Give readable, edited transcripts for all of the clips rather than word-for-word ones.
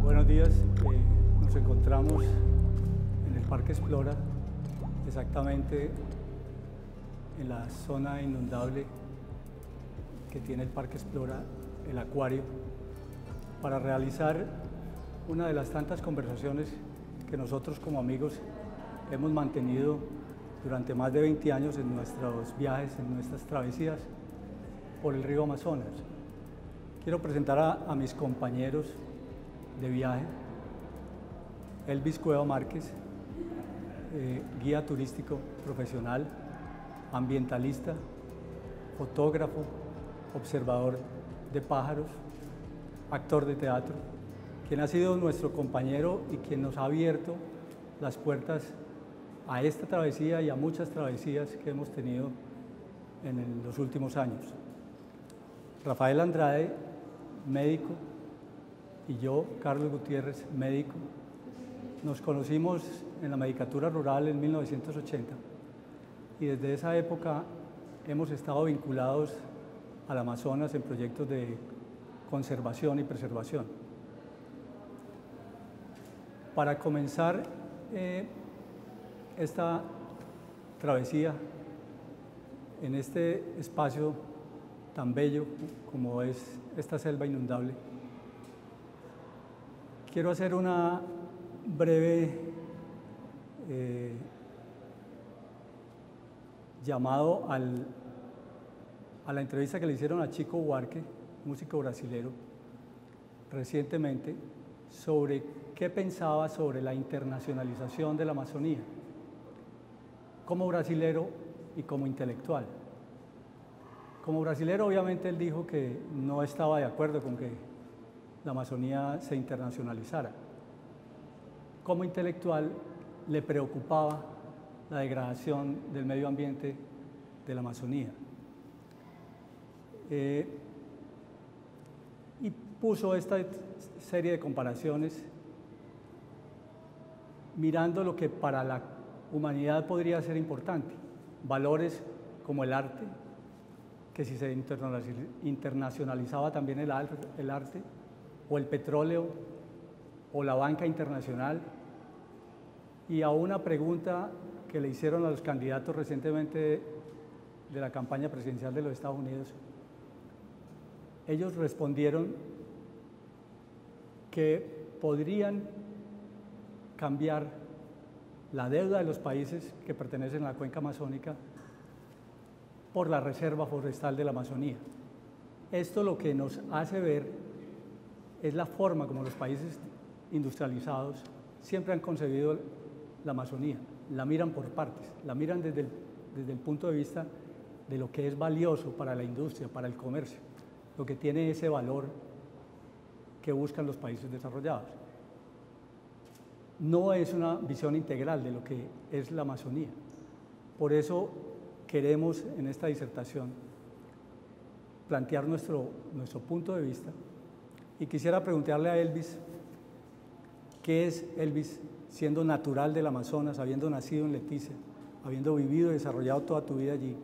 Buenos días, nos encontramos en el Parque Explora, exactamente en la zona inundable que tiene el Parque Explora, el acuario, para realizar una de las tantas conversaciones que nosotros como amigos hemos mantenido durante más de 20 años en nuestros viajes, en nuestras travesías por el río Amazonas. Quiero presentar a mis compañeros de viaje: Elvis Cueva Márquez, guía turístico profesional, ambientalista, fotógrafo, observador de pájaros, actor de teatro, quien ha sido nuestro compañero y quien nos ha abierto las puertas a esta travesía y a muchas travesías que hemos tenido en los últimos años. Rafael Andrade, médico, y yo, Carlos Gutiérrez, médico. Nos conocimos en la Medicatura Rural en 1980 y desde esa época hemos estado vinculados al Amazonas en proyectos de conservación y preservación. Para comenzar esta travesía en este espacio tan bello como es esta selva inundable, quiero hacer una breve llamado a la entrevista que le hicieron a Chico Buarque, músico brasilero, recientemente, sobre qué pensaba sobre la internacionalización de la Amazonía, como brasilero y como intelectual. Como brasilero, obviamente, él dijo que no estaba de acuerdo con que la Amazonía se internacionalizara. Como intelectual, le preocupaba la degradación del medio ambiente de la Amazonía. Y puso esta serie de comparaciones mirando lo que para la humanidad podría ser importante: valores como el arte, que si se internacionalizaba también el arte, o el petróleo, o la banca internacional, y a una pregunta que le hicieron a los candidatos recientemente de la campaña presidencial de los Estados Unidos. Ellos respondieron que podrían cambiar la deuda de los países que pertenecen a la cuenca amazónica por la reserva forestal de la Amazonía. Esto lo que nos hace ver es la forma como los países industrializados siempre han concebido la Amazonía. La miran por partes, la miran desde el punto de vista de lo que es valioso para la industria, para el comercio, lo que tiene ese valor que buscan los países desarrollados. No es una visión integral de lo que es la Amazonía. Por eso queremos en esta disertación plantear nuestro punto de vista, y quisiera preguntarle a Elvis, ¿qué es Elvis siendo natural del Amazonas, habiendo nacido en Leticia, habiendo vivido y desarrollado toda tu vida allí?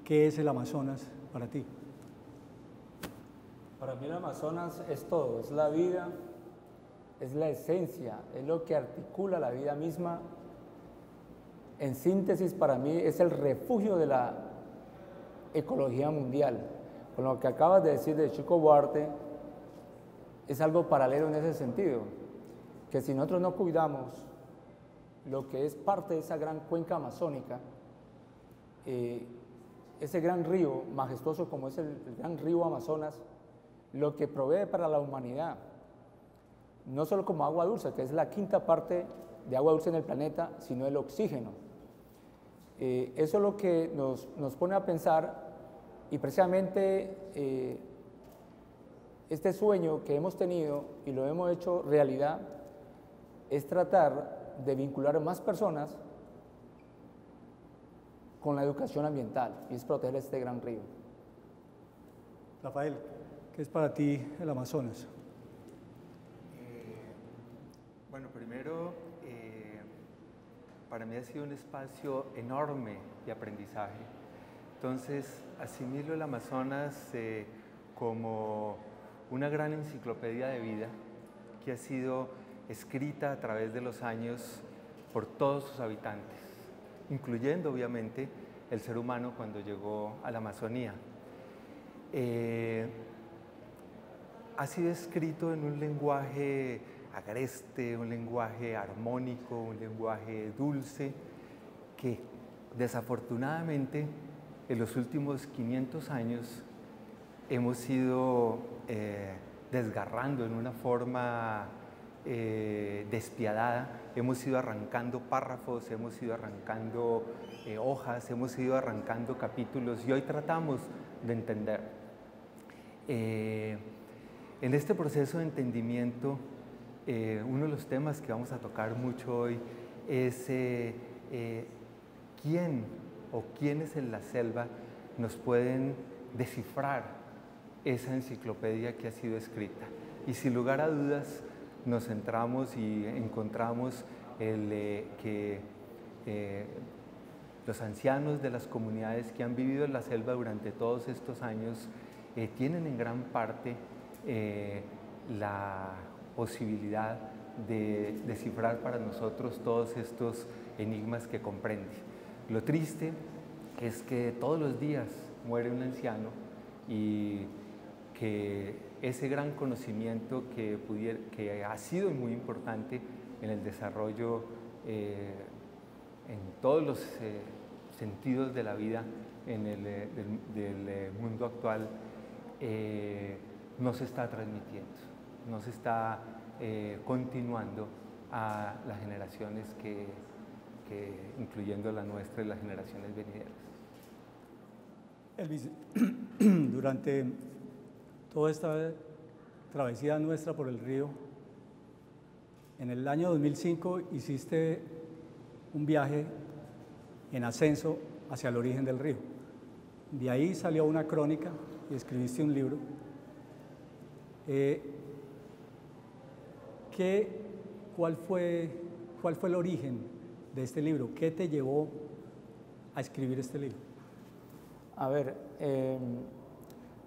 ¿Qué es el Amazonas para ti? Para mí el Amazonas es todo, es la vida, es la esencia, es lo que articula la vida misma. En síntesis, para mí es el refugio de la ecología mundial. Con lo que acabas de decir de Chico Buarque, es algo paralelo en ese sentido, que si nosotros no cuidamos lo que es parte de esa gran cuenca amazónica, ese gran río majestuoso como es el gran río Amazonas, lo que provee para la humanidad, no solo como agua dulce, que es la quinta parte de agua dulce en el planeta, sino el oxígeno. Eso es lo que nos pone a pensar, y precisamente este sueño que hemos tenido y lo hemos hecho realidad es tratar de vincular más personas con la educación ambiental, y es proteger este gran río. Rafael, ¿qué es para ti el Amazonas? Bueno, primero para mí ha sido un espacio enorme de aprendizaje. Entonces, asimilo el Amazonas como una gran enciclopedia de vida que ha sido escrita a través de los años por todos sus habitantes, incluyendo obviamente el ser humano cuando llegó a la Amazonía. Ha sido escrito en un lenguaje agreste, un lenguaje armónico, un lenguaje dulce, que desafortunadamente en los últimos 500 años hemos ido desgarrando en una forma despiadada, hemos ido arrancando párrafos, hemos ido arrancando hojas, hemos ido arrancando capítulos y hoy tratamos de entender. En este proceso de entendimiento, uno de los temas que vamos a tocar mucho hoy es quién o quiénes en la selva nos pueden descifrar esa enciclopedia que ha sido escrita. Y sin lugar a dudas nos centramos y encontramos que los ancianos de las comunidades que han vivido en la selva durante todos estos años tienen en gran parte la posibilidad de descifrar para nosotros todos estos enigmas que comprende. Lo triste es que todos los días muere un anciano y que ese gran conocimiento que ha sido muy importante en el desarrollo en todos los sentidos de la vida del mundo actual no se está transmitiendo, no se está continuando a las generaciones incluyendo la nuestra y las generaciones venideras. Elvis, durante toda esta travesía nuestra por el río, en el año 2005 hiciste un viaje en ascenso hacia el origen del río. De ahí salió una crónica y escribiste un libro. ¿Cuál fue el origen de este libro? ¿Qué te llevó a escribir este libro? A ver,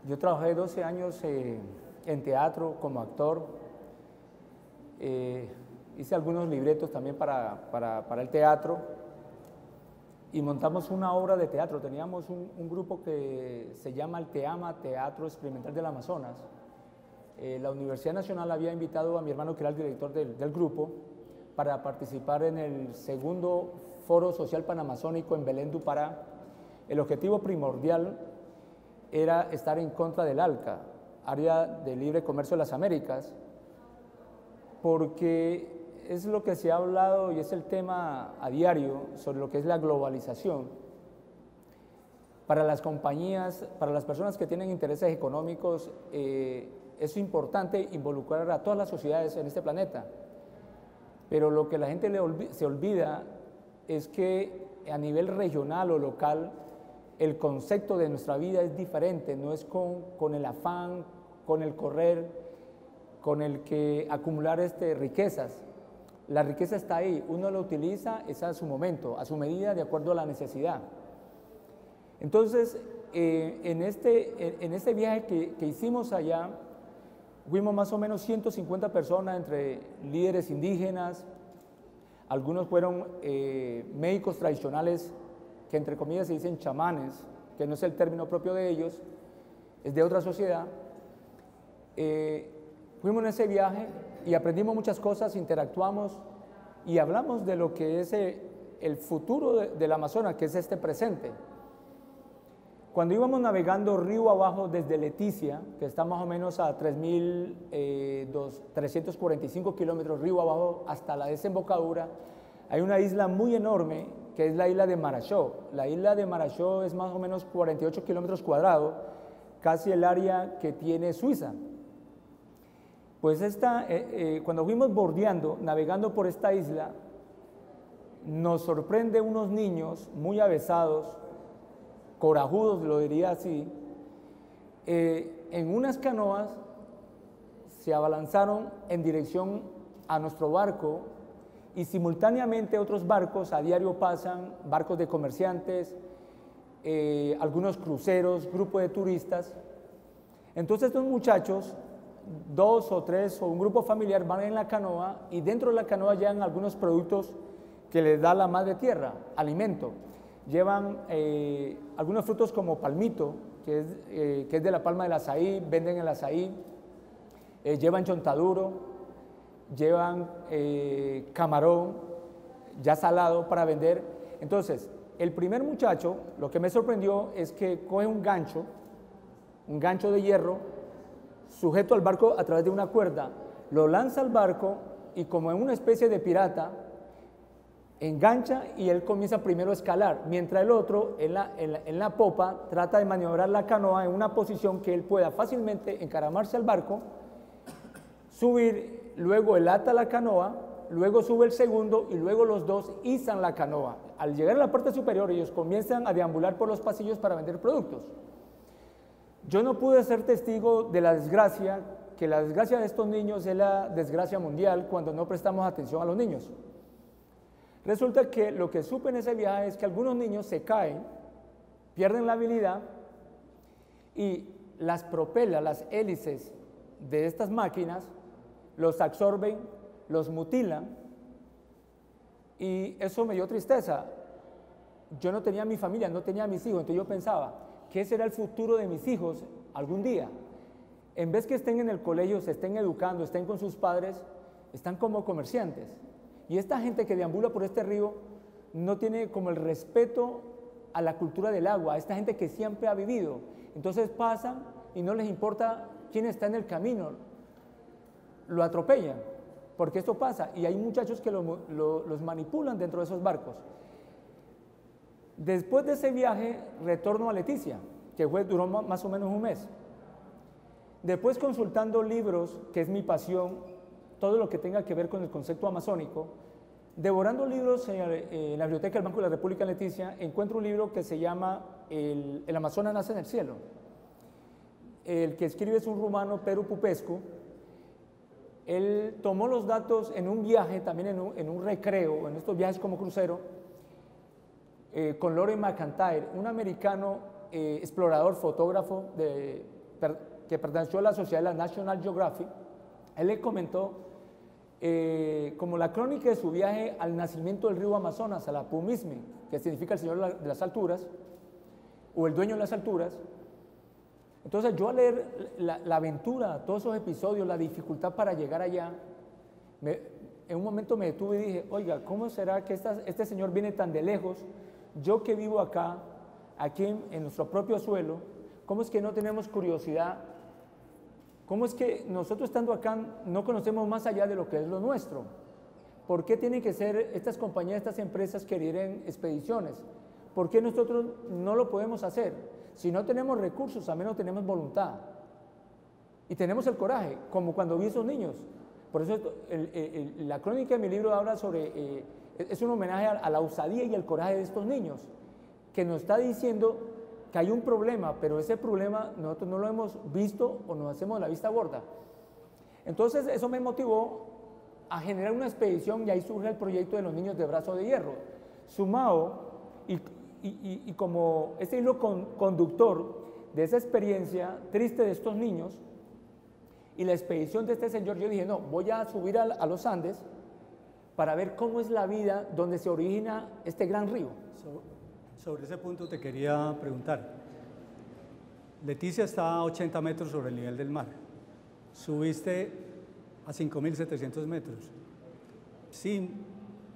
yo trabajé 12 años en teatro como actor. Hice algunos libretos también para el teatro y montamos una obra de teatro. Teníamos un grupo que se llama el TEAMA, Teatro Experimental del Amazonas. La Universidad Nacional había invitado a mi hermano, que era el director del grupo, para participar en el segundo Foro Social Panamazónico en Belén do Pará. El objetivo primordial era estar en contra del ALCA, Área de Libre Comercio de las Américas, porque es lo que se ha hablado y es el tema a diario sobre lo que es la globalización. Para las compañías, para las personas que tienen intereses económicos, es importante involucrar a todas las sociedades en este planeta. Pero lo que la gente se olvida es que a nivel regional o local el concepto de nuestra vida es diferente, no es con el afán, con el correr, con el que acumular riquezas. La riqueza está ahí, uno la utiliza, es a su momento, a su medida, de acuerdo a la necesidad. Entonces, en este viaje que hicimos allá, fuimos más o menos 150 personas, entre líderes indígenas, algunos fueron médicos tradicionales, que entre comillas se dicen chamanes, que no es el término propio de ellos, es de otra sociedad. Fuimos en ese viaje y aprendimos muchas cosas, interactuamos y hablamos de lo que es el futuro del Amazonas, que es este presente. Cuando íbamos navegando río abajo desde Leticia, que está más o menos a 3.345 kilómetros río abajo hasta la desembocadura, hay una isla muy enorme que es la isla de Marachó. La isla de Marachó es más o menos 48 kilómetros cuadrados, casi el área que tiene Suiza. Pues cuando fuimos bordeando, navegando por esta isla, nos sorprende unos niños muy avesados, corajudos, lo diría así, en unas canoas se abalanzaron en dirección a nuestro barco y simultáneamente otros barcos a diario pasan, barcos de comerciantes, algunos cruceros, grupos de turistas. Entonces estos muchachos, 2 o 3 o un grupo familiar van en la canoa y dentro de la canoa llevan algunos productos que les da la madre tierra, alimento. Llevan algunos frutos como palmito, que es de la palma del azaí, venden el azaí, llevan chontaduro, llevan camarón ya salado para vender. Entonces, el primer muchacho, lo que me sorprendió es que coge un gancho de hierro, sujeto al barco a través de una cuerda, lo lanza al barco y como en una especie de pirata, engancha y él comienza primero a escalar, mientras el otro en la popa trata de maniobrar la canoa en una posición que él pueda fácilmente encaramarse al barco, subir, luego él ata la canoa, luego sube el segundo y luego los dos izan la canoa. Al llegar a la parte superior ellos comienzan a deambular por los pasillos para vender productos. Yo no pude ser testigo de la desgracia, que la desgracia de estos niños es la desgracia mundial cuando no prestamos atención a los niños. Resulta que lo que supe en ese viaje es que algunos niños se caen, pierden la habilidad y las propelas, las hélices de estas máquinas los absorben, los mutilan y eso me dio tristeza. Yo no tenía mi familia, no tenía mis hijos, entonces yo pensaba, ¿qué será el futuro de mis hijos algún día? En vez que estén en el colegio, se estén educando, estén con sus padres, están como comerciantes. Y esta gente que deambula por este río no tiene como el respeto a la cultura del agua, a esta gente que siempre ha vivido. Entonces pasan y no les importa quién está en el camino, lo atropellan, porque esto pasa. Y hay muchachos que los manipulan dentro de esos barcos. Después de ese viaje, retorno a Leticia, que duró más o menos un mes. Después consultando libros, que es mi pasión, todo lo que tenga que ver con el concepto amazónico, devorando libros en la Biblioteca del Banco de la República en Leticia, encuentro un libro que se llama El Amazonas nace en el cielo. El que escribe es un rumano, Pedro Pupescu. Él tomó los datos en un viaje, también en un recreo, en estos viajes como crucero, con Loren McIntyre, un americano explorador, fotógrafo que perteneció a la sociedad de la National Geographic. Él le comentó como la crónica de su viaje al nacimiento del río Amazonas, a la Pumismi, que significa el señor de las alturas, o el dueño de las alturas. Entonces yo al leer la aventura, todos esos episodios, la dificultad para llegar allá, en un momento me detuve y dije, oiga, ¿cómo será que este señor viene tan de lejos? Yo que vivo acá, aquí en nuestro propio suelo, ¿cómo es que no tenemos curiosidad? ¿Cómo es que nosotros estando acá no conocemos más allá de lo que es lo nuestro? ¿Por qué tienen que ser estas compañías, estas empresas que lideren expediciones? ¿Por qué nosotros no lo podemos hacer? Si no tenemos recursos, al menos tenemos voluntad. Y tenemos el coraje, como cuando vi a esos niños. Por eso la crónica de mi libro habla sobre, es un homenaje a la osadía y el coraje de estos niños, que nos está diciendo que hay un problema, pero ese problema nosotros no lo hemos visto o nos hacemos la vista gorda. Entonces eso me motivó a generar una expedición y ahí surge el proyecto de los niños de Brazo de Hierro. Sumado y como ese hilo conductor de esa experiencia triste de estos niños y la expedición de este señor, yo dije, no, voy a subir a los Andes para ver cómo es la vida donde se origina este gran río. Sobre ese punto te quería preguntar. Leticia está a 80 metros sobre el nivel del mar. Subiste a 5.700 metros sin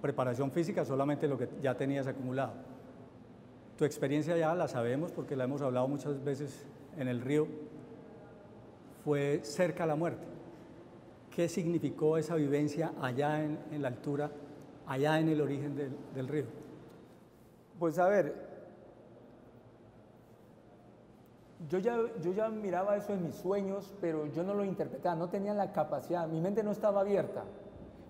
preparación física, solamente lo que ya tenías acumulado. Tu experiencia ya la sabemos porque la hemos hablado muchas veces en el río. Fue cerca a la muerte. ¿Qué significó esa vivencia allá en la altura, allá en el origen del río? Pues a ver, yo ya miraba eso en mis sueños, pero yo no lo interpretaba, no tenía la capacidad, mi mente no estaba abierta.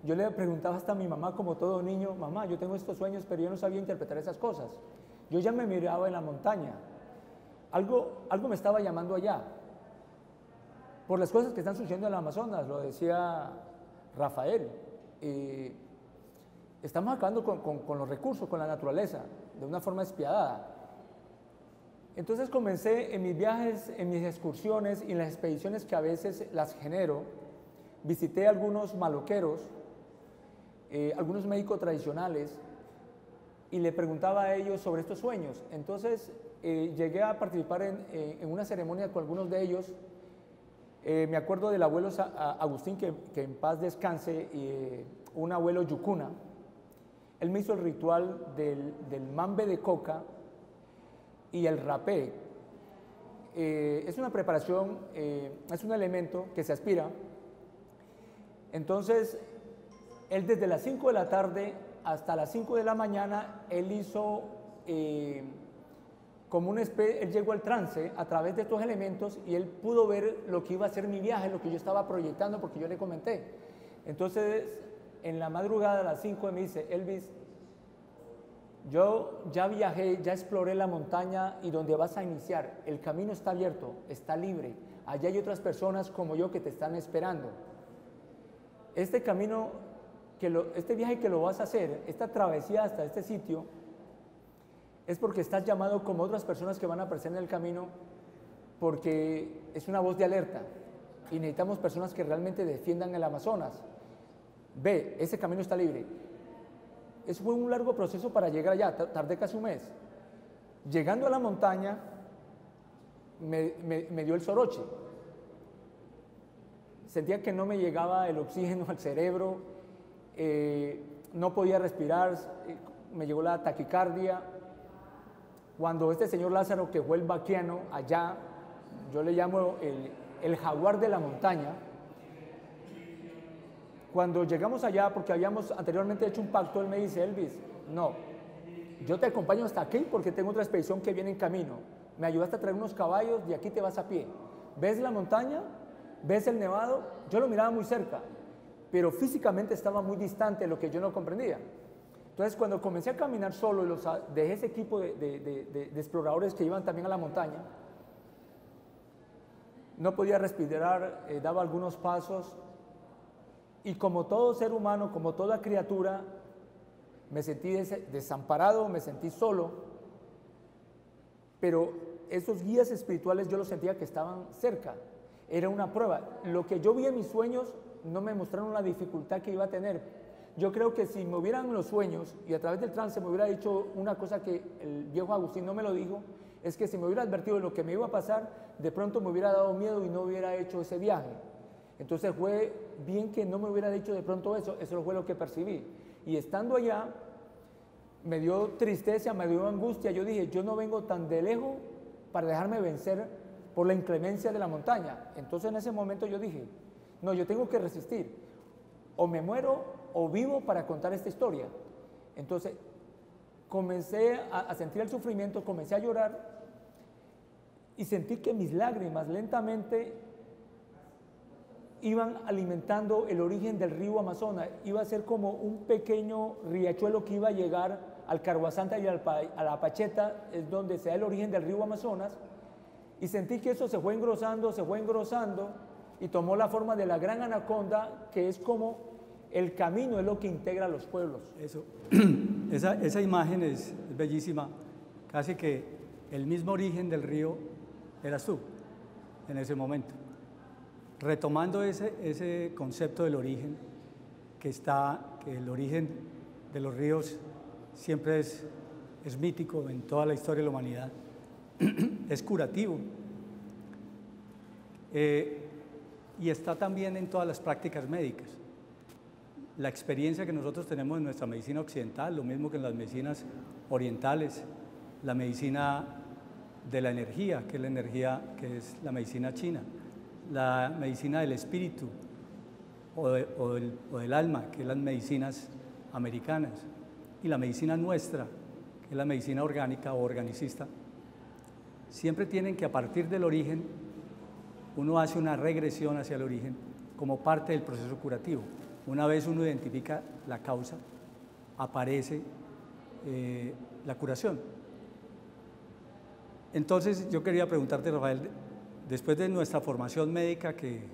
Yo le preguntaba hasta a mi mamá, como todo niño, mamá, yo tengo estos sueños, pero yo no sabía interpretar esas cosas. Yo ya me miraba en la montaña, algo me estaba llamando allá, por las cosas que están sucediendo en el Amazonas, lo decía Rafael. estamos acabando con los recursos, con la naturaleza, de una forma despiadada. Entonces comencé en mis viajes, en mis excursiones y en las expediciones que a veces las genero, visité algunos maloqueros, algunos médicos tradicionales, y le preguntaba a ellos sobre estos sueños. Entonces llegué a participar en una ceremonia con algunos de ellos. Me acuerdo del abuelo Agustín, que en paz descanse, un abuelo yucuna. Él me hizo el ritual del mambe de coca y el rapé. Es una preparación, es un elemento que se aspira. Entonces, él desde las 5 de la tarde hasta las 5 de la mañana, él hizo como él llegó al trance a través de estos elementos y él pudo ver lo que iba a ser mi viaje, lo que yo estaba proyectando, porque yo le comenté. Entonces, en la madrugada a las 5 me dice: Elvis, yo ya viajé, ya exploré la montaña y donde vas a iniciar, el camino está abierto, está libre. Allá hay otras personas como yo que te están esperando. Este camino, este viaje que lo vas a hacer, esta travesía hasta este sitio, es porque estás llamado como otras personas que van a aparecer en el camino, porque es una voz de alerta y necesitamos personas que realmente defiendan el Amazonas. Ve, ese camino está libre. Eso fue un largo proceso para llegar allá, tardé casi un mes. Llegando a la montaña, me dio el soroche. Sentía que no me llegaba el oxígeno al cerebro, no podía respirar, me llegó la taquicardia. Cuando este señor Lázaro, que fue el vaquiano allá, yo le llamo el jaguar de la montaña, cuando llegamos allá, porque habíamos anteriormente hecho un pacto, él me dice: Elvis, no, yo te acompaño hasta aquí porque tengo otra expedición que viene en camino. Me ayudaste a traer unos caballos, de aquí te vas a pie. ¿Ves la montaña? ¿Ves el nevado? Yo lo miraba muy cerca, pero físicamente estaba muy distante, lo que yo no comprendía. Entonces, cuando comencé a caminar solo y dejé ese equipo de exploradores que iban también a la montaña, no podía respirar, daba algunos pasos, y como todo ser humano, como toda criatura, me sentí desamparado, me sentí solo, pero esos guías espirituales yo los sentía que estaban cerca. Era una prueba. Lo que yo vi en mis sueños no me mostraron la dificultad que iba a tener. Yo creo que si me hubieran los sueños y a través del trance me hubiera dicho una cosa que el viejo Agustín no me lo dijo, es que si me hubiera advertido de lo que me iba a pasar, de pronto me hubiera dado miedo y no hubiera hecho ese viaje. Entonces fue bien que no me hubiera dicho de pronto eso fue lo que percibí. Y estando allá, me dio tristeza, me dio angustia. Yo dije: yo no vengo tan de lejos para dejarme vencer por la inclemencia de la montaña. Entonces en ese momento yo dije: no, yo tengo que resistir. O me muero o vivo para contar esta historia. Entonces comencé a sentir el sufrimiento, comencé a llorar y sentí que mis lágrimas lentamente iban alimentando el origen del río Amazonas. Iba a ser como un pequeño riachuelo que iba a llegar al Carhuazanta y a la Pacheta, es donde se da el origen del río Amazonas, y sentí que eso se fue engrosando y tomó la forma de la gran anaconda, que es como el camino, es lo que integra a los pueblos. Esa imagen es bellísima, casi que el mismo origen del río eras tú en ese momento. Retomando ese concepto del origen, que el origen de los ríos siempre es mítico en toda la historia de la humanidad, es curativo, y está también en todas las prácticas médicas. La experiencia que nosotros tenemos en nuestra medicina occidental, lo mismo que en las medicinas orientales, la medicina de la energía, que es la medicina china, la medicina del espíritu o del alma, que es las medicinas americanas, y la medicina nuestra, que es la medicina orgánica o organicista, siempre tienen que, a partir del origen, uno hace una regresión hacia el origen como parte del proceso curativo. Una vez uno identifica la causa, aparece la curación. Entonces yo quería preguntarte, Rafael, después de nuestra formación médica que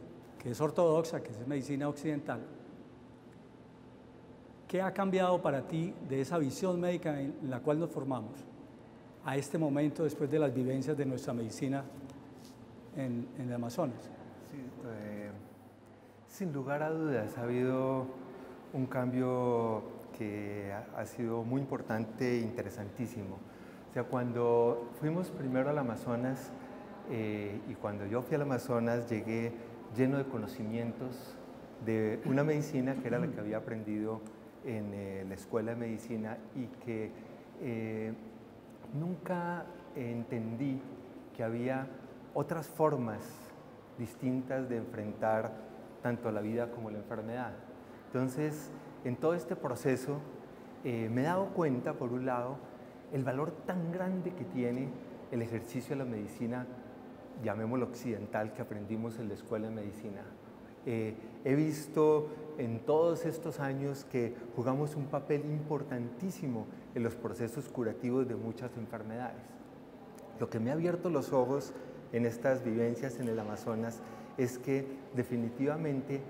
es ortodoxa, que es medicina occidental, ¿qué ha cambiado para ti de esa visión médica en la cual nos formamos a este momento después de las vivencias de nuestra medicina en el Amazonas? Sí, sin lugar a dudas, ha habido un cambio que ha sido muy importante e interesantísimo. O sea, cuando fuimos primero al Amazonas y cuando yo fui al Amazonas, llegué lleno de conocimientos de una medicina que era la que había aprendido en la escuela de medicina y que nunca entendí que había otras formas distintas de enfrentar tanto la vida como la enfermedad. Entonces, en todo este proceso me he dado cuenta, por un lado, el valor tan grande que tiene el ejercicio de la medicina, llamémoslo occidental, que aprendimos en la escuela de medicina. He visto en todos estos años que jugamos un papel importantísimo en los procesos curativos de muchas enfermedades. Lo que me ha abierto los ojos en estas vivencias en el Amazonas es que definitivamente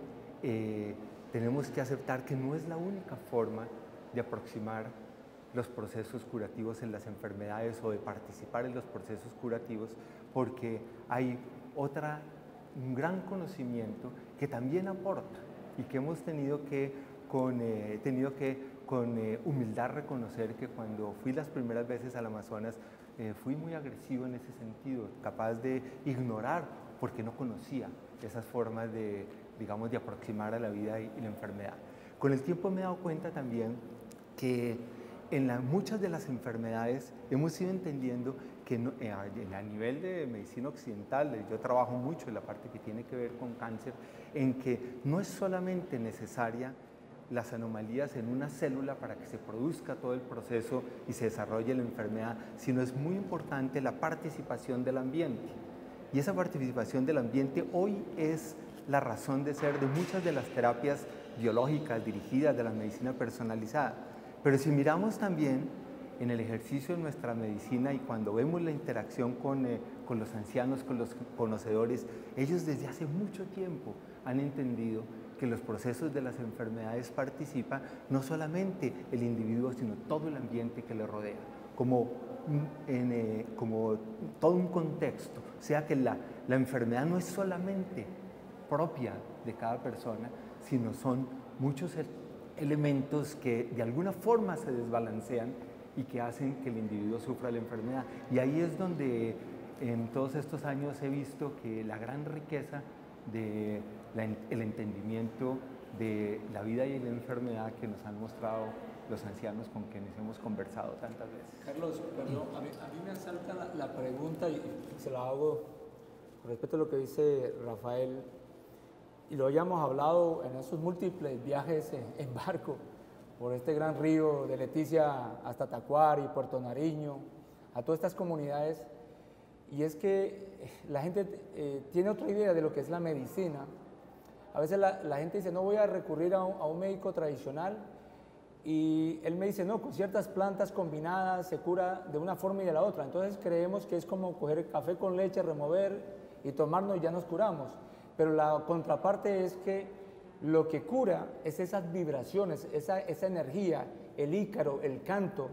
tenemos que aceptar que no es la única forma de aproximar los procesos curativos en las enfermedades o de participar en los procesos curativos, porque hay un gran conocimiento que también aporta y que hemos tenido que con humildad reconocer que cuando fui las primeras veces al Amazonas fui muy agresivo en ese sentido, capaz de ignorar porque no conocía esas formas de, digamos, de aproximar a la vida y la enfermedad. Con el tiempo me he dado cuenta también que en muchas de las enfermedades hemos ido entendiendo que a nivel de medicina occidental, yo trabajo mucho en la parte que tiene que ver con cáncer, en que no es solamente necesaria las anomalías en una célula para que se produzca todo el proceso y se desarrolle la enfermedad, sino es muy importante la participación del ambiente. Y esa participación del ambiente hoy es la razón de ser de muchas de las terapias biológicas dirigidas de la medicina personalizada. Pero si miramos también en el ejercicio de nuestra medicina y cuando vemos la interacción con los ancianos, con los conocedores, ellos desde hace mucho tiempo han entendido que los procesos de las enfermedades participa no solamente el individuo, sino todo el ambiente que le rodea, como todo un contexto. O sea que la enfermedad no es solamente propia de cada persona, sino son muchos elementos que de alguna forma se desbalancean y que hacen que el individuo sufra la enfermedad. Y ahí es donde en todos estos años he visto que la gran riqueza del entendimiento de la vida y la enfermedad que nos han mostrado los ancianos con quienes hemos conversado tantas veces. Carlos, perdón, a mí me salta la pregunta y se la hago con respecto a lo que dice Rafael, y lo hayamos hablado en esos múltiples viajes en barco por este gran río de Leticia hasta Tacuary, Puerto Nariño, a todas estas comunidades, y es que la gente tiene otra idea de lo que es la medicina. A veces la gente dice, no voy a recurrir a un médico tradicional, y él me dice, no, con ciertas plantas combinadas se cura de una forma y de la otra. Entonces creemos que es como coger el café con leche, remover y tomarnos y ya nos curamos. Pero la contraparte es que lo que cura es esas vibraciones, esa energía, el ícaro, el canto,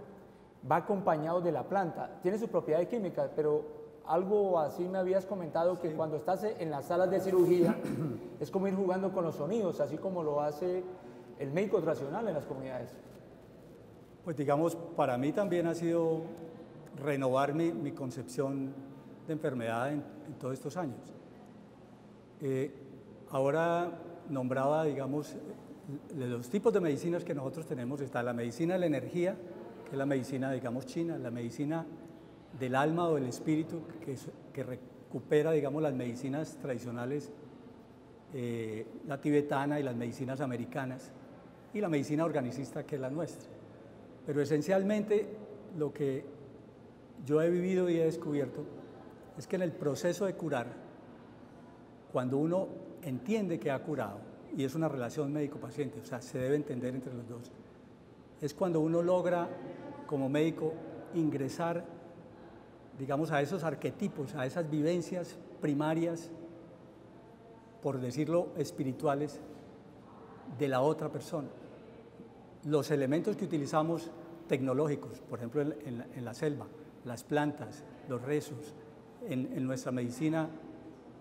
va acompañado de la planta. Tiene sus propiedades químicas, pero algo así me habías comentado, que cuando estás en las salas de cirugía es como ir jugando con los sonidos, así como lo hace el médico tradicional en las comunidades. Pues digamos, para mí también ha sido renovar mi concepción de enfermedad en todos estos años. Ahora nombraba, digamos, de los tipos de medicinas que nosotros tenemos, está la medicina de la energía, que es la medicina, digamos, china, la medicina del alma o del espíritu, que recupera, digamos, las medicinas tradicionales, la tibetana y las medicinas americanas, y la medicina organicista, que es la nuestra. Pero esencialmente lo que yo he vivido y he descubierto es que en el proceso de curar, cuando uno entiende que ha curado, y es una relación médico-paciente, o sea, se debe entender entre los dos, es cuando uno logra, como médico, ingresar, digamos, a esos arquetipos, a esas vivencias primarias, por decirlo, espirituales, de la otra persona. los elementos que utilizamos tecnológicos, por ejemplo en la selva, las plantas, los rezos, en nuestra medicina,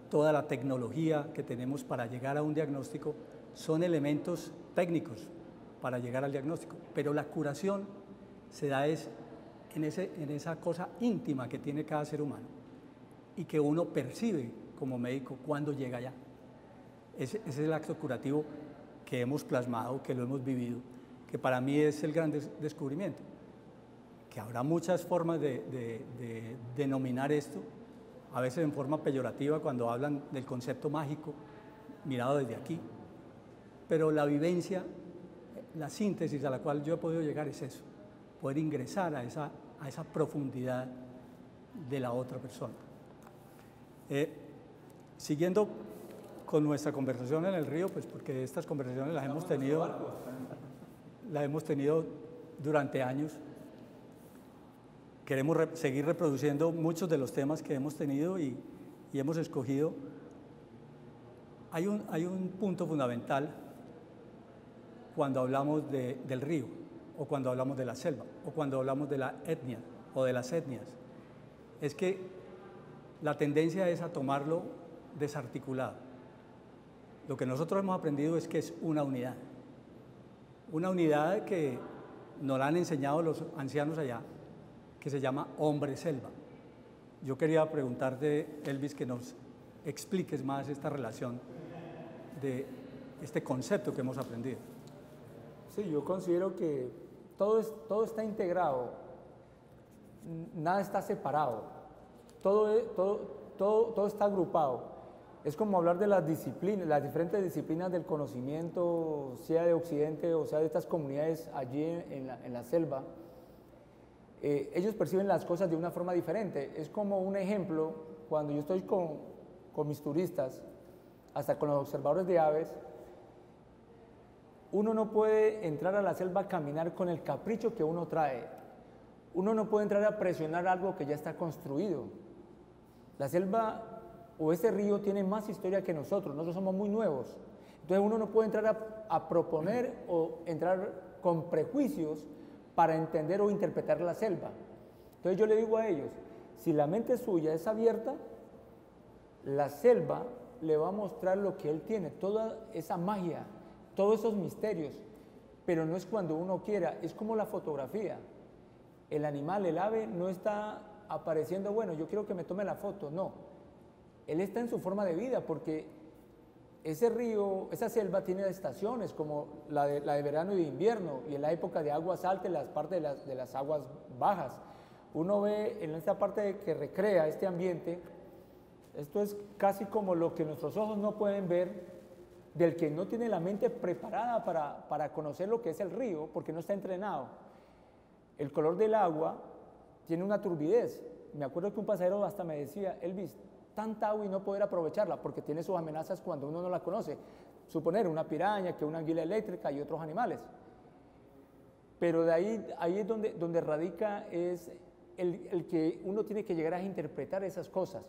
toda la tecnología que tenemos para llegar a un diagnóstico son elementos técnicos para llegar al diagnóstico, pero la curación se da en esa cosa íntima que tiene cada ser humano y que uno percibe como médico cuando llega allá. Ese es el acto curativo que hemos plasmado, que lo hemos vivido, que para mí es el gran descubrimiento. Que habrá muchas formas de denominar esto, a veces en forma peyorativa cuando hablan del concepto mágico, mirado desde aquí, pero la vivencia, la síntesis a la cual yo he podido llegar es eso, poder ingresar a esa profundidad de la otra persona. Siguiendo con nuestra conversación en el río, pues porque estas conversaciones las hemos tenido durante años. Queremos seguir reproduciendo muchos de los temas que hemos tenido y hemos escogido. Hay un punto fundamental cuando hablamos del río, o cuando hablamos de la selva, o cuando hablamos de la etnia, o de las etnias. Es que la tendencia es a tomarlo desarticulado. Lo que nosotros hemos aprendido es que es una unidad que nos la han enseñado los ancianos allá, que se llama hombre selva. Yo quería preguntarte, Elvis, que nos expliques más esta relación de este concepto que hemos aprendido. Sí, yo considero que todo está integrado, nada está separado, todo está agrupado. Es como hablar de las disciplinas, las diferentes disciplinas del conocimiento, sea de Occidente o sea de estas comunidades allí en la selva. Ellos perciben las cosas de una forma diferente. Es como un ejemplo, cuando yo estoy con mis turistas, hasta con los observadores de aves, uno no puede entrar a la selva a caminar con el capricho que uno trae. Uno no puede entrar a presionar algo que ya está construido. La selva o ese río tiene más historia que nosotros somos muy nuevos. Entonces uno no puede entrar a proponer o entrar con prejuicios para entender o interpretar la selva. Entonces yo le digo a ellos, si la mente suya es abierta, la selva le va a mostrar lo que él tiene, toda esa magia, todos esos misterios, pero no es cuando uno quiera, es como la fotografía. El animal, el ave, no está apareciendo, bueno, yo quiero que me tome la foto, no. Él está en su forma de vida porque ese río, esa selva tiene estaciones como la de verano y de invierno, y en la época de aguas altas, las partes de las aguas bajas. Uno ve en esta parte que recrea este ambiente, esto es casi como lo que nuestros ojos no pueden ver, del que no tiene la mente preparada para conocer lo que es el río, porque no está entrenado. El color del agua tiene una turbidez. Me acuerdo que un pasajero hasta me decía, Elvis, tanta agua y no poder aprovecharla, porque tiene sus amenazas cuando uno no la conoce. Suponer una piraña, que una anguila eléctrica y otros animales. Pero de ahí es donde radica es el que uno tiene que llegar a interpretar esas cosas.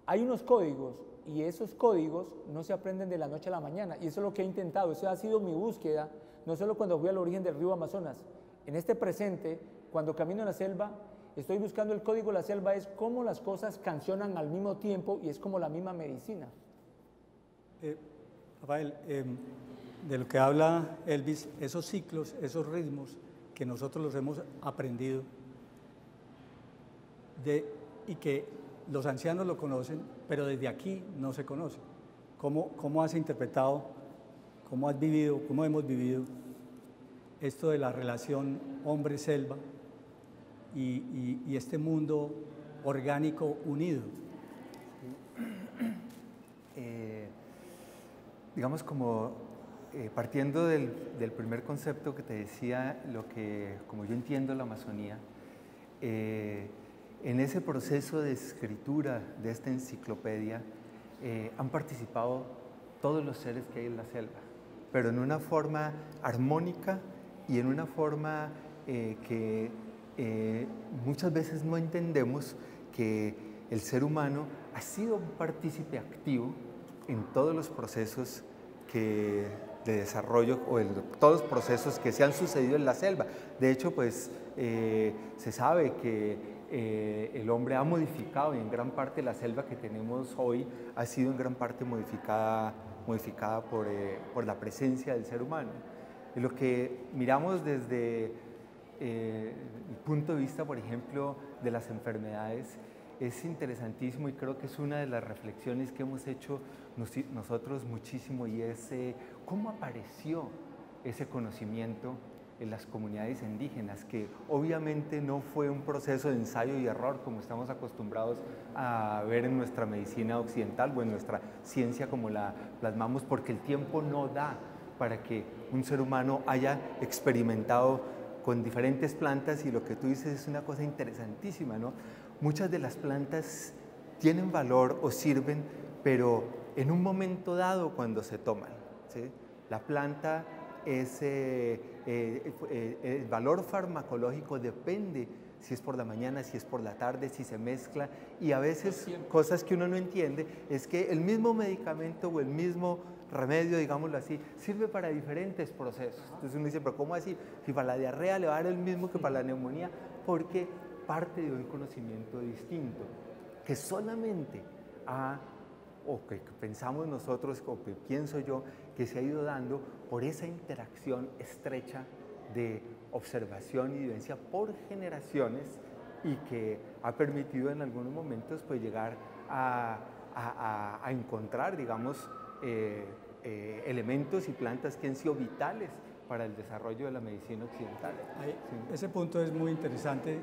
Hay unos códigos y esos códigos no se aprenden de la noche a la mañana, y eso es lo que he intentado, eso ha sido mi búsqueda, no solo cuando fui al origen del río Amazonas. En este presente, cuando camino en la selva, estoy buscando el código de la selva, es cómo las cosas cancionan al mismo tiempo y es como la misma medicina. Rafael, de lo que habla Elvis, esos ciclos, esos ritmos que nosotros los hemos aprendido y que los ancianos lo conocen, pero desde aquí no se conoce. ¿Cómo has interpretado, cómo has vivido, cómo hemos vivido esto de la relación hombre-selva y este mundo orgánico unido? Digamos como partiendo del primer concepto que te decía, como yo entiendo la Amazonía, en ese proceso de escritura de esta enciclopedia han participado todos los seres que hay en la selva, pero en una forma armónica y en una forma que muchas veces no entendemos que el ser humano ha sido un partícipe activo en todos los procesos que de desarrollo o de todos los procesos que se han sucedido en la selva. De hecho, pues se sabe que el hombre ha modificado, y en gran parte la selva que tenemos hoy ha sido en gran parte modificada por la presencia del ser humano. Lo que miramos desde el punto de vista, por ejemplo, de las enfermedades, es interesantísimo, y creo que es una de las reflexiones que hemos hecho nosotros muchísimo, y es cómo apareció ese conocimiento en las comunidades indígenas, que obviamente no fue un proceso de ensayo y error como estamos acostumbrados a ver en nuestra medicina occidental o en nuestra ciencia como la plasmamos, porque el tiempo no da para que un ser humano haya experimentado con diferentes plantas. Y lo que tú dices es una cosa interesantísima, ¿no? Muchas de las plantas tienen valor o sirven, pero en un momento dado cuando se toman, ¿sí? La planta el valor farmacológico depende si es por la mañana, si es por la tarde, si se mezcla, y a veces cosas que uno no entiende es que el mismo medicamento o el mismo remedio, digámoslo así, sirve para diferentes procesos. Entonces uno dice, pero ¿cómo así? Si para la diarrea le va a dar el mismo que para la neumonía, porque parte de un conocimiento distinto, que solamente o que pensamos nosotros, o que pienso yo, que se ha ido dando por esa interacción estrecha de observación y vivencia por generaciones, y que ha permitido en algunos momentos pues llegar a encontrar, digamos, elementos y plantas que han sido vitales para el desarrollo de la medicina occidental. Sí. Ese punto es muy interesante,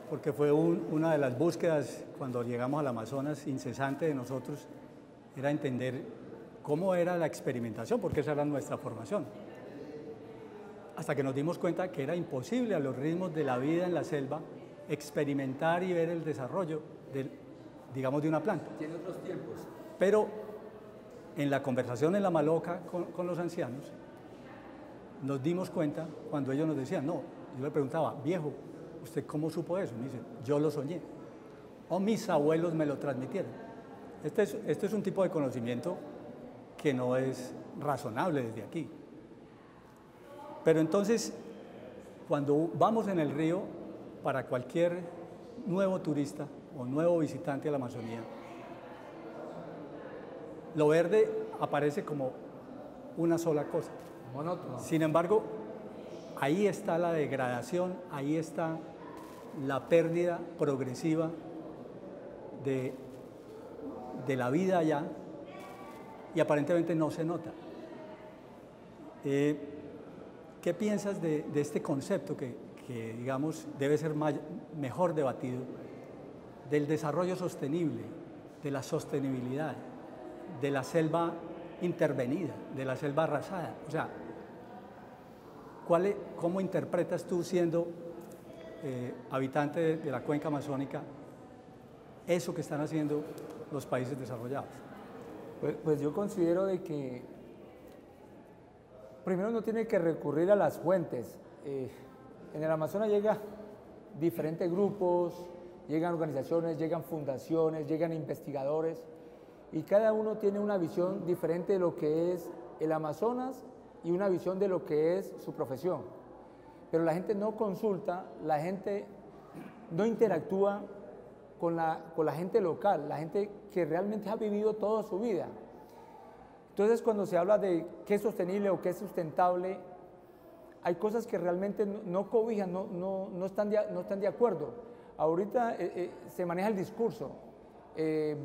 porque fue una de las búsquedas cuando llegamos al Amazonas incesante de nosotros, era entender cómo era la experimentación, porque esa era nuestra formación. Hasta que nos dimos cuenta que era imposible a los ritmos de la vida en la selva experimentar y ver el desarrollo digamos, de una planta. Tiene otros tiempos. Pero en la conversación en la Maloca con los ancianos, nos dimos cuenta cuando ellos nos decían, no, yo le preguntaba, viejo, ¿usted cómo supo eso? Me dice, yo lo soñé, o mis abuelos me lo transmitieron. Este es un tipo de conocimiento que no es razonable desde aquí. Pero entonces, cuando vamos en el río, para cualquier nuevo turista o nuevo visitante a la Amazonía, lo verde aparece como una sola cosa. Monótono. Sin embargo, ahí está la degradación, ahí está la pérdida progresiva de la vida allá, y aparentemente no se nota. ¿Qué piensas de este concepto que digamos debe ser mejor debatido, del desarrollo sostenible, de la sostenibilidad, de la selva intervenida, de la selva arrasada? O sea, ¿cómo interpretas tú, siendo habitante de la cuenca amazónica, eso que están haciendo los países desarrollados? Pues yo considero de que primero uno tiene que recurrir a las fuentes. En el Amazonas llegan diferentes grupos, llegan organizaciones, llegan fundaciones, llegan investigadores, y cada uno tiene una visión diferente de lo que es el Amazonas y una visión de lo que es su profesión. Pero la gente no consulta, la gente no interactúa con la gente local, la gente que realmente ha vivido toda su vida. Entonces, cuando se habla de qué es sostenible o qué es sustentable, hay cosas que realmente no cobijan, no están de acuerdo. Ahorita se maneja el discurso,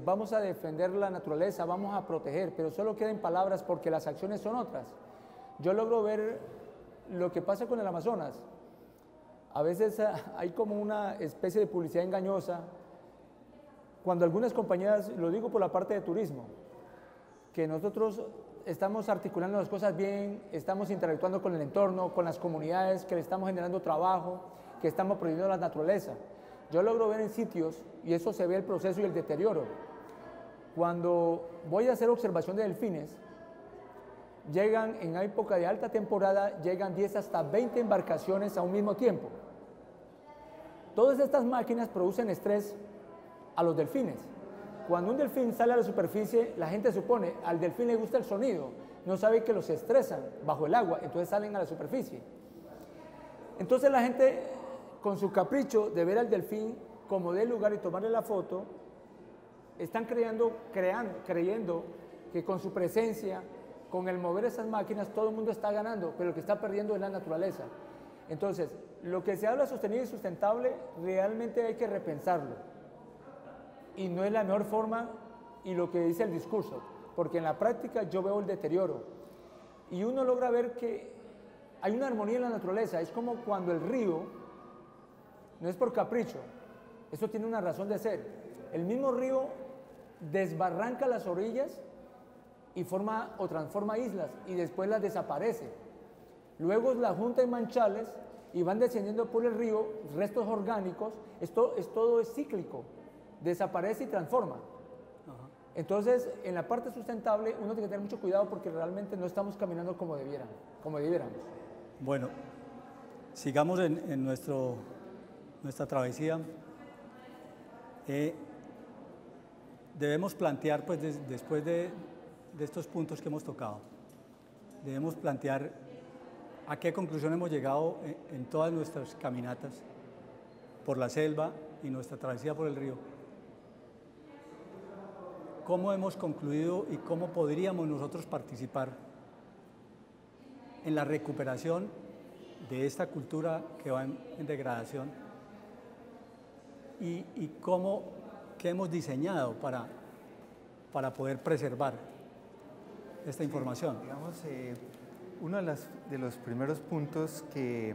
vamos a defender la naturaleza, vamos a proteger, pero solo quedan palabras porque las acciones son otras. Yo logro ver lo que pasa con el Amazonas. A veces hay como una especie de publicidad engañosa, cuando algunas compañías, lo digo por la parte de turismo, que nosotros estamos articulando las cosas bien, estamos interactuando con el entorno, con las comunidades, que le estamos generando trabajo, que estamos protegiendo la naturaleza. Yo logro ver en sitios, y eso se ve el proceso y el deterioro. Cuando voy a hacer observación de delfines, llegan en época de alta temporada, llegan 10 hasta 20 embarcaciones a un mismo tiempo. Todas estas máquinas producen estrés a los delfines. Cuando un delfín sale a la superficie, la gente supone, al delfín le gusta el sonido, no sabe que los estresan bajo el agua, entonces salen a la superficie. Entonces la gente, con su capricho de ver al delfín como del lugar y tomarle la foto, están creyendo que con su presencia, con el mover esas máquinas, todo el mundo está ganando, pero lo que está perdiendo es la naturaleza. Entonces, lo que se habla de sostenible y sustentable, realmente hay que repensarlo. Y no es la mejor forma y lo que dice el discurso, porque en la práctica yo veo el deterioro. Y uno logra ver que hay una armonía en la naturaleza. Es como cuando el río, no es por capricho, eso tiene una razón de ser. El mismo río desbarranca las orillas y forma o transforma islas y después las desaparece. Luego la junta en manchales y van descendiendo por el río restos orgánicos. Todo es cíclico, desaparece y transforma. Entonces, en la parte sustentable uno tiene que tener mucho cuidado porque realmente no estamos caminando como debiéramos. Bueno, sigamos en nuestra travesía. Debemos plantear, pues después de estos puntos que hemos tocado, debemos plantear a qué conclusión hemos llegado en todas nuestras caminatas por la selva y nuestra travesía por el río. ¿Cómo hemos concluido y cómo podríamos nosotros participar en la recuperación de esta cultura que va en degradación? ¿Y qué hemos diseñado para poder preservar esta información? Digamos, uno de los primeros puntos que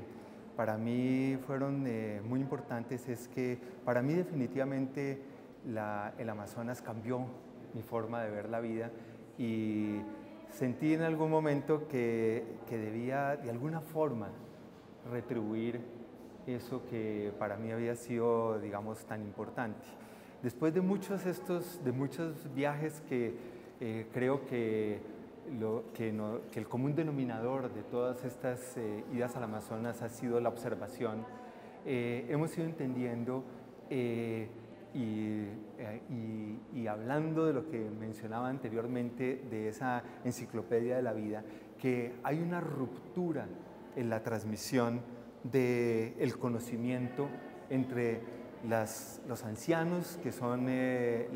para mí fueron muy importantes es que para mí definitivamente el Amazonas cambió mi forma de ver la vida y sentí en algún momento que debía de alguna forma retribuir eso que para mí había sido, digamos, tan importante. Después de muchos viajes que creo que el común denominador de todas estas idas al Amazonas ha sido la observación, hemos ido entendiendo y hablando de lo que mencionaba anteriormente de esa enciclopedia de la vida, que hay una ruptura en la transmisión del conocimiento entre los ancianos, que son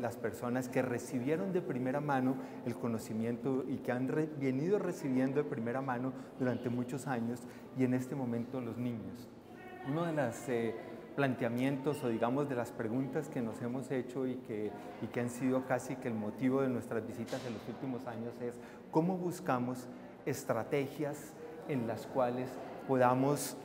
las personas que recibieron de primera mano el conocimiento y que han venido recibiendo de primera mano durante muchos años, y en este momento los niños. Uno de los planteamientos o digamos de las preguntas que nos hemos hecho y que han sido casi que el motivo de nuestras visitas en los últimos años es cómo buscamos estrategias en las cuales podamos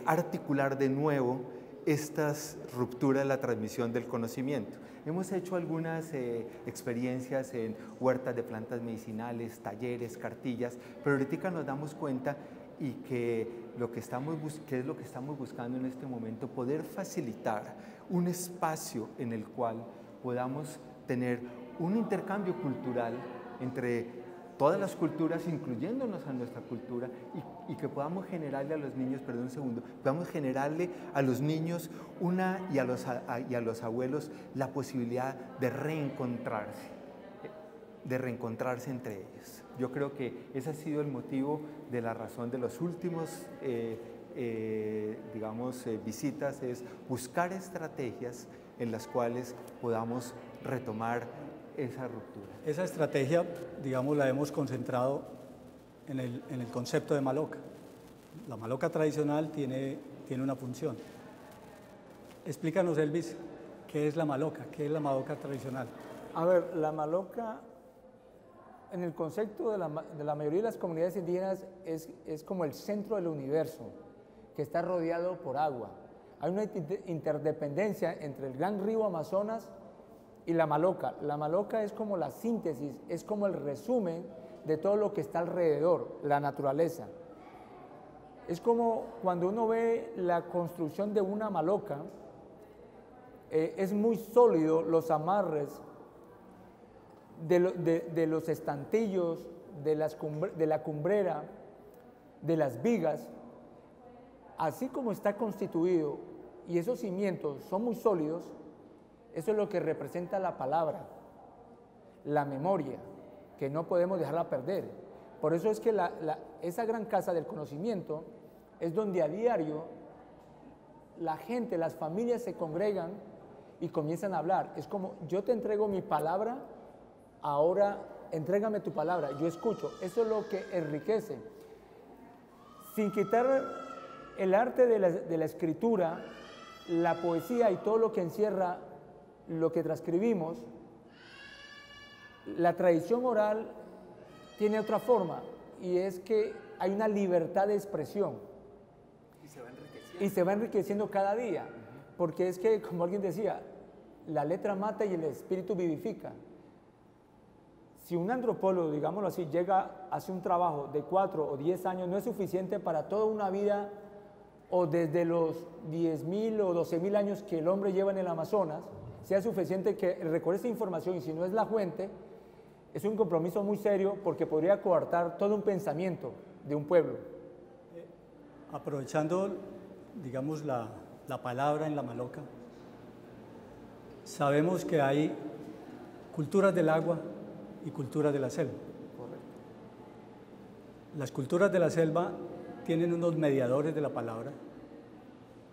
articular de nuevo estas rupturas de la transmisión del conocimiento. Hemos hecho algunas experiencias en huertas de plantas medicinales, talleres, cartillas, pero ahorita nos damos cuenta y que es lo que estamos buscando en este momento, poder facilitar un espacio en el cual podamos tener un intercambio cultural entre todas las culturas, incluyéndonos a nuestra cultura, y que podamos generarle a los niños, podamos generarle a los niños y a los abuelos la posibilidad de reencontrarse entre ellos. Yo creo que ese ha sido el motivo de la razón de los últimos, visitas, es buscar estrategias en las cuales podamos retomar esa ruptura. Esa estrategia, digamos, la hemos concentrado en el concepto de maloca. La maloca tradicional tiene una función. Explícanos, Elvis, ¿qué es la maloca? ¿Qué es la maloca tradicional? A ver, la maloca, en el concepto de la mayoría de las comunidades indígenas, es como el centro del universo, que está rodeado por agua. Hay una interdependencia entre el gran río Amazonas y la maloca. La maloca es como la síntesis, es como el resumen de todo lo que está alrededor, la naturaleza. Es como cuando uno ve la construcción de una maloca, es muy sólido los amarres de los estantillos, de la cumbrera, de las vigas, así como está constituido, y esos cimientos son muy sólidos. Eso es lo que representa la palabra, la memoria, que no podemos dejarla perder, Por eso es que esa gran casa del conocimiento es donde a diario la gente, las familias se congregan y comienzan a hablar. Es como, yo te entrego mi palabra, ahora entrégame tu palabra, yo escucho. Eso es lo que enriquece. Sin quitar el arte de la escritura, la poesía y todo lo que encierra lo que transcribimos, la tradición oral tiene otra forma, y es que hay una libertad de expresión. Y se va enriqueciendo cada día, porque es que, como alguien decía, la letra mata y el espíritu vivifica. Si un antropólogo, digámoslo así, llega, hace un trabajo de 4 o 10 años, no es suficiente para toda una vida, o desde los 10.000 o 12.000 años que el hombre lleva en el Amazonas, sea suficiente que recoger esa información, y si no es la fuente, es un compromiso muy serio, porque podría coartar todo un pensamiento de un pueblo. Aprovechando, digamos, la palabra en la Maloca, sabemos que hay culturas del agua y culturas de la selva. Correcto. Las culturas de la selva tienen unos mediadores de la palabra,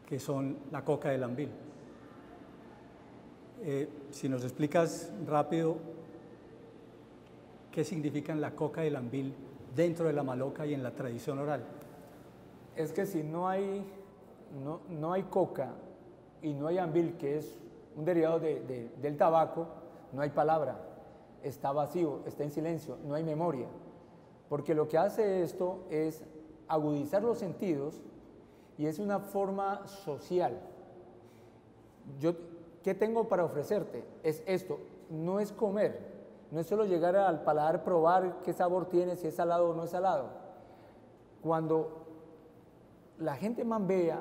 que son la coca del ambil. Si nos explicas rápido qué significan la coca y el ambil dentro de la Maloca y en la tradición oral. Es que si no hay coca y no hay ambil, que es un derivado del tabaco, no hay palabra, está vacío, está en silencio, no hay memoria. Porque lo que hace esto es agudizar los sentidos, y es una forma social. ¿Qué tengo para ofrecerte? Es esto, no es comer, no es solo llegar al paladar, probar qué sabor tiene, si es salado o no es salado. Cuando la gente mambea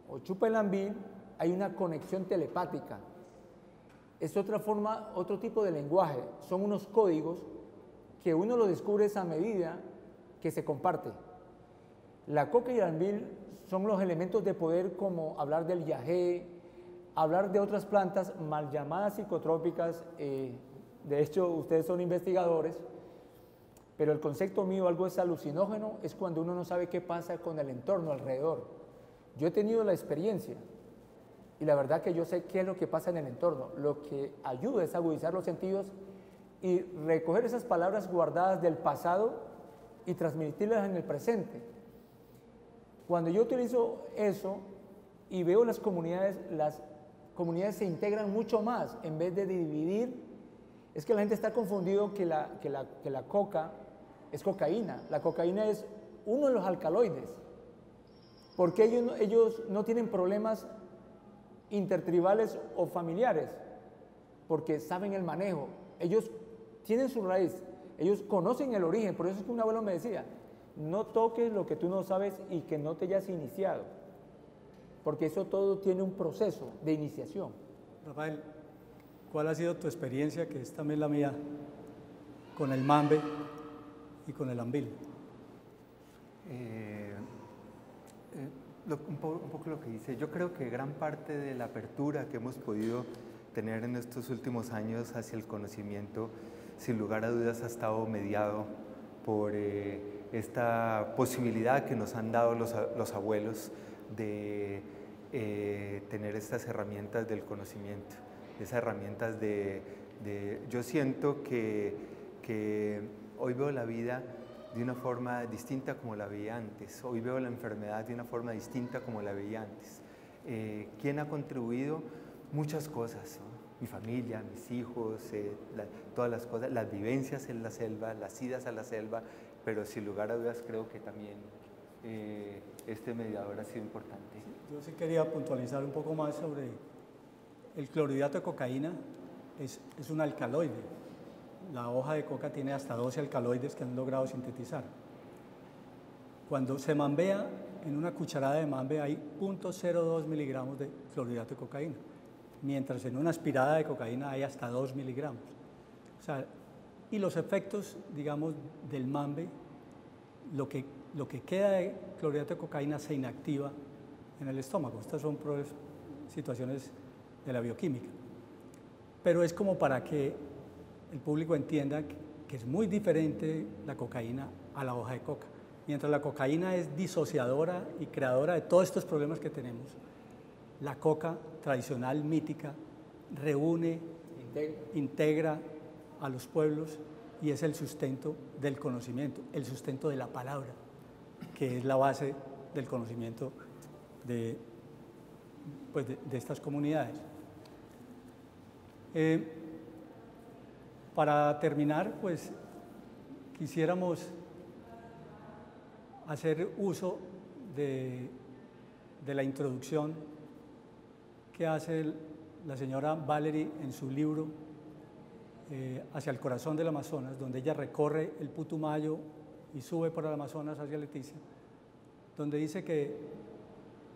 o chupa el ambil, hay una conexión telepática. Es otra forma, otro tipo de lenguaje. Son unos códigos que uno lo descubre a medida que se comparte. La coca y el ambil son los elementos de poder, como hablar del yagé, hablar de otras plantas mal llamadas psicotrópicas. De hecho, ustedes son investigadores, pero el concepto mío, algo es alucinógeno, es cuando uno no sabe qué pasa con el entorno alrededor. Yo he tenido la experiencia, y la verdad que yo sé qué es lo que pasa en el entorno. Lo que ayuda es agudizar los sentidos y recoger esas palabras guardadas del pasado y transmitirlas en el presente. Cuando yo utilizo eso y veo las comunidades se integran mucho más en vez de dividir. Es que la gente está confundido que la coca es cocaína. La cocaína es uno de los alcaloides, porque ellos no tienen problemas intertribales o familiares, porque saben el manejo. Ellos tienen su raíz, ellos conocen el origen. Por eso es que un abuelo me decía, no toques lo que tú no sabes y que no te hayas iniciado, porque eso todo tiene un proceso de iniciación. Rafael, ¿cuál ha sido tu experiencia, que es también la mía, con el mambe y con el ambil? Un poco lo que dice. Yo creo que gran parte de la apertura que hemos podido tener en estos últimos años hacia el conocimiento, sin lugar a dudas, ha estado mediado por esta posibilidad que nos han dado los abuelos de tener estas herramientas del conocimiento, esas herramientas yo siento que hoy veo la vida de una forma distinta como la veía antes. Hoy veo la enfermedad de una forma distinta como la veía antes. ¿Quién ha contribuido? Muchas cosas, ¿no? Mi familia, mis hijos, todas las cosas, las vivencias en la selva, las idas a la selva, pero sin lugar a dudas creo que también este mediador ha sido importante. Yo sí quería puntualizar un poco más sobre el clorhidrato de cocaína. Es un alcaloide. La hoja de coca tiene hasta 12 alcaloides que han logrado sintetizar. Cuando se mambea, en una cucharada de mambe hay 0.02 miligramos de clorhidrato de cocaína, mientras en una aspirada de cocaína hay hasta 2 miligramos. O sea, y los efectos, digamos, del mambe, lo que queda de clorhidrato de cocaína se inactiva en el estómago. Estas son situaciones de la bioquímica. Pero es como para que el público entienda que es muy diferente la cocaína a la hoja de coca. Mientras la cocaína es disociadora y creadora de todos estos problemas que tenemos, la coca tradicional, mítica, reúne, integra a los pueblos y es el sustento del conocimiento, el sustento de la palabra, que es la base del conocimiento de estas comunidades. Para terminar, pues quisiéramos hacer uso de la introducción que hace la señora Valerie en su libro Hacia el corazón del Amazonas, donde ella recorre el Putumayo y sube por el Amazonas hacia Leticia, donde dice que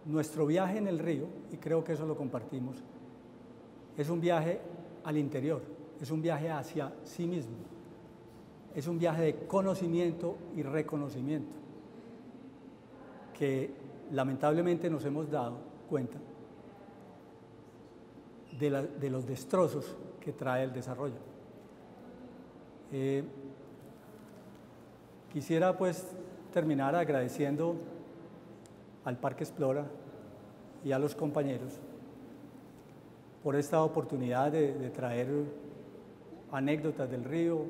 nuestro viaje en el río, y creo que eso lo compartimos, es un viaje al interior, es un viaje hacia sí mismo, es un viaje de conocimiento y reconocimiento, que lamentablemente nos hemos dado cuenta de los destrozos que trae el desarrollo. Quisiera pues terminar agradeciendo al Parque Explora y a los compañeros por esta oportunidad de traer anécdotas del río.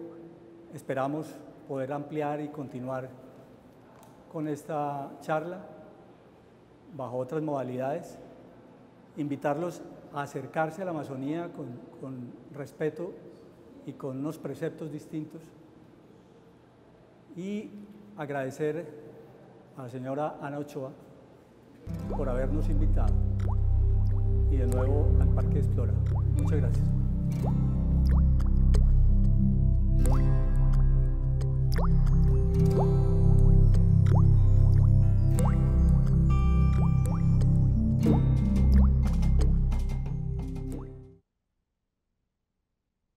Esperamos poder ampliar y continuar con esta charla bajo otras modalidades, invitarlos a acercarse a la Amazonía con respeto y con unos preceptos distintos, y agradecer a la señora Ana Ochoa por habernos invitado, y de nuevo al Parque Explora. Muchas gracias.